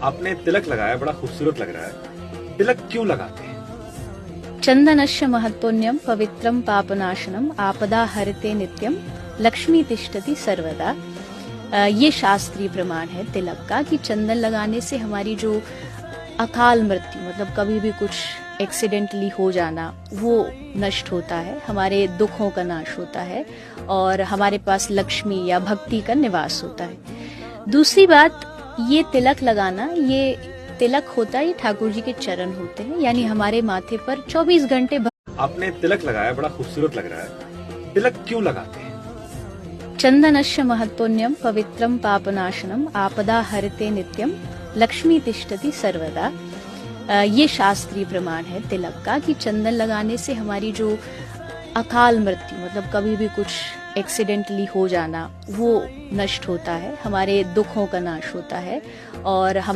आपने तिलक लगाया, बड़ा खूबसूरत लग रहा है। तिलक क्यों लगाते हैं? चंदनस्य महत्पुण्यम पवित्रम पापनाशनम आपदा हरते नित्यम लक्ष्मी तिष्ठति सर्वदा। ये शास्त्रीय प्रमाण है तिलक का कि चंदन लगाने से हमारी जो अकाल मृत्यु मतलब कभी भी कुछ एक्सीडेंटली हो जाना वो नष्ट होता है, हमारे दुखों का नाश होता है और हमारे पास लक्ष्मी या भक्ति का निवास होता है। दूसरी बात, ये तिलक लगाना, ये तिलक होता है, ये ठाकुर जी के चरण होते हैं, यानी हमारे माथे पर 24 घंटे आपने तिलक लगाया, बड़ा खूबसूरत लग रहा है। तिलक क्यों लगाते हैं? चंदनस्य महत्पुण्यम पवित्रम पापनाशनम आपदा हरते नित्यम लक्ष्मी तिष्ठति सर्वदा। ये शास्त्रीय प्रमाण है तिलक का कि चंदन लगाने से हमारी जो अकाल मृत्यु मतलब कभी भी कुछ एक्सीडेंटली हो जाना वो नष्ट होता है, हमारे दुखों का नाश होता है और हमारे